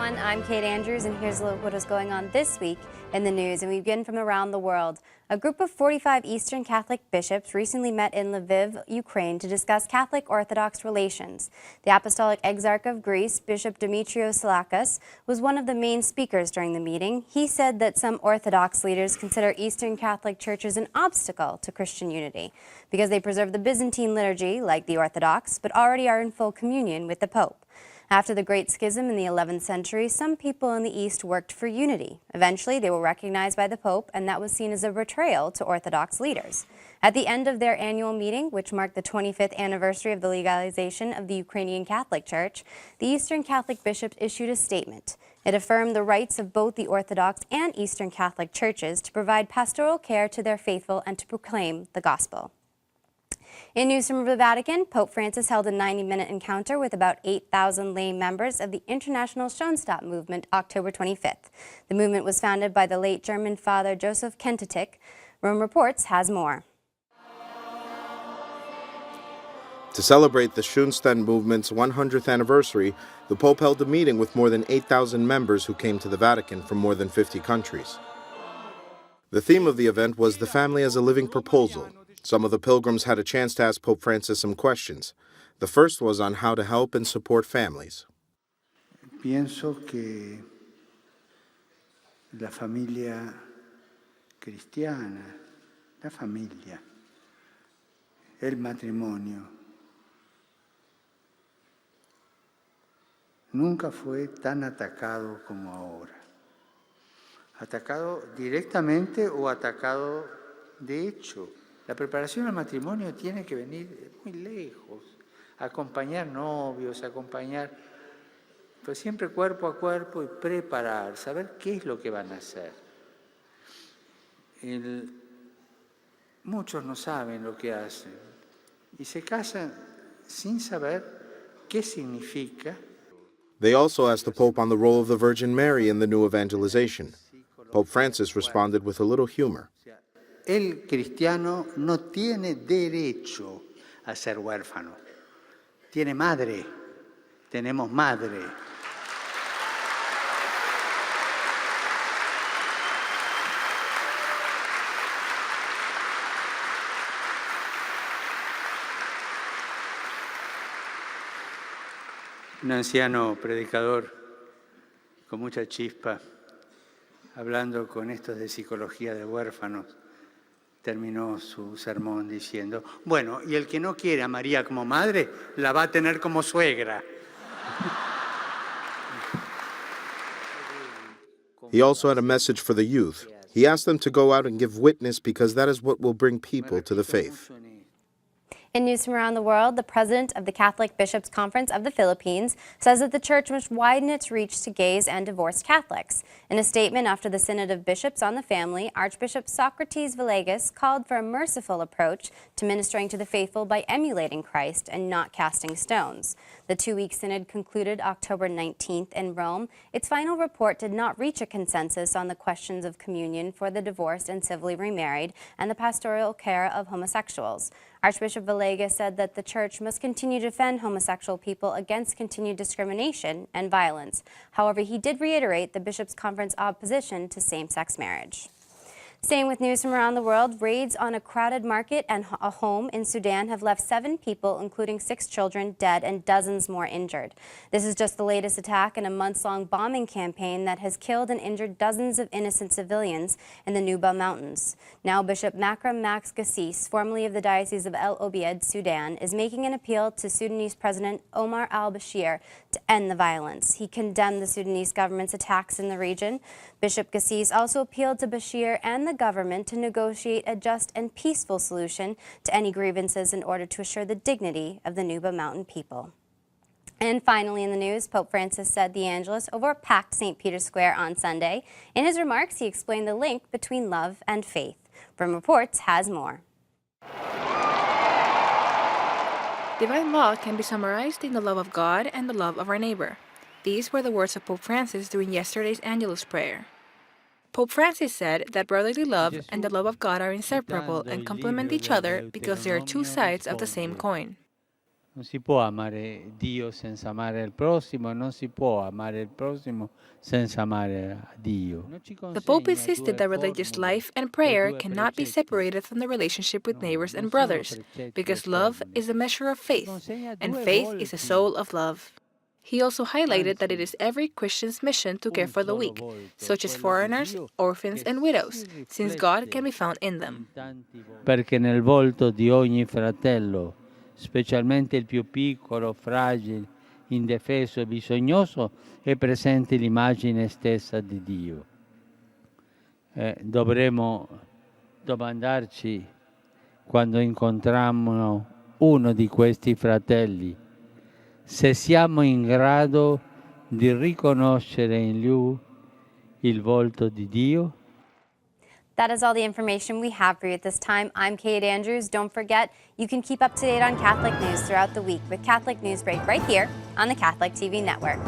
everyone. I'm Kate Andrews, and here's a look at what is going on this week in the news. And we begin from around the world. A group of 45 Eastern Catholic bishops recently met in Lviv, Ukraine, to discuss Catholic-Orthodox relations. The Apostolic Exarch of Greece, Bishop Dimitrios Salakis, was one of the main speakers during the meeting. He said that some Orthodox leaders consider Eastern Catholic churches an obstacle to Christian unity because they preserve the Byzantine liturgy, like the Orthodox, but already are in full communion with the Pope. After the Great Schism in the 11th century, some people in the East worked for unity. Eventually, they were recognized by the Pope, and that was seen as a betrayal to Orthodox leaders. At the end of their annual meeting, which marked the 25th anniversary of the legalization of the Ukrainian Catholic Church, the Eastern Catholic bishops issued a statement. It affirmed the rights of both the Orthodox and Eastern Catholic churches to provide pastoral care to their faithful and to proclaim the gospel. In news from the Vatican, Pope Francis held a 90-minute encounter with about 8,000 lay members of the International Schoenstatt movement October 25th. The movement was founded by the late German Father Joseph Kentetic. Rome Reports has more. To celebrate the Schoenstatt movement's 100th anniversary, the Pope held a meeting with more than 8,000 members who came to the Vatican from more than 50 countries. The theme of the event was the family as a living proposal. Some of the pilgrims had a chance to ask Pope Francis some questions. The first was on how to help and support families. Pienso que la familia cristiana, la familia, el matrimonio, nunca fue tan atacado como ahora. Atacado directamente o atacado de hecho. La preparación al matrimonio tiene que venir muy lejos, acompañar novios, acompañar, pues siempre cuerpo a cuerpo y preparar, saber qué es lo que van a hacer. Muchos no saben lo que hacen y se casan sin saber qué significa. They also asked the Pope on the role of the Virgin Mary in the new evangelization. Pope Francis responded with a little humor. El cristiano no tiene derecho a ser huérfano. Tiene madre. Tenemos madre. Un anciano predicador con mucha chispa, hablando con estos de psicología de huérfanos, terminó su sermón diciendo, bueno, y el que no quiere a María como madre, la va a tener como suegra. He also had a message for the youth. He asked them to go out and give witness because that is what will bring people to the faith. In news from around the world, the president of the Catholic Bishops' Conference of the Philippines says that the church must widen its reach to gays and divorced Catholics. In a statement after the Synod of Bishops on the Family, Archbishop Socrates Villegas called for a merciful approach to ministering to the faithful by emulating Christ and not casting stones. The two-week synod concluded October 19th in Rome. Its final report did not reach a consensus on the questions of communion for the divorced and civilly remarried and the pastoral care of homosexuals. Archbishop Villegas said that the Church must continue to defend homosexual people against continued discrimination and violence. However, he did reiterate the Bishops' Conference opposition to same-sex marriage. Staying with news from around the world, raids on a crowded market and a home in Sudan have left 7 people, including 6 children, dead and dozens more injured. This is just the latest attack in a months-long bombing campaign that has killed and injured dozens of innocent civilians in the Nuba Mountains. Now Bishop Makram Max Gassis, formerly of the Diocese of El Obeid, Sudan, is making an appeal to Sudanese President Omar al-Bashir to end the violence. He condemned the Sudanese government's attacks in the region. Bishop Gassis also appealed to Bashir and the government to negotiate a just and peaceful solution to any grievances in order to assure the dignity of the Nuba Mountain people. And finally in the news, Pope Francis said the Angelus over a packed St. Peter's Square on Sunday. In his remarks, he explained the link between love and faith. Rome Reports has more. Divine law can be summarized in the love of God and the love of our neighbor. These were the words of Pope Francis during yesterday's Angelus prayer. Pope Francis said that brotherly love and the love of God are inseparable and complement each other because they are two sides of the same coin. Non si può amare Dio senza amare il prossimo, non si può amare il prossimo senza amare a Dio. The Pope insisted that religious life and prayer cannot be separated from the relationship with neighbors and brothers, because love is a measure of faith, and faith is the soul of love. He also highlighted that it is every Christian's mission to care for the weak, such as foreigners, orphans, and widows, since God can be found in them. Perché nel volto di ogni fratello, specialmente il più piccolo, fragile, indefeso e bisognoso, è presente l'immagine stessa di Dio. Dovremo domandarci, quando incontriamo uno di questi fratelli, se siamo in grado di riconoscere in lui il volto di Dio. That is all the information we have for you at this time. I'm Kate Andrews. Don't forget, you can keep up to date on Catholic news throughout the week with Catholic Newsbreak right here on the Catholic TV Network.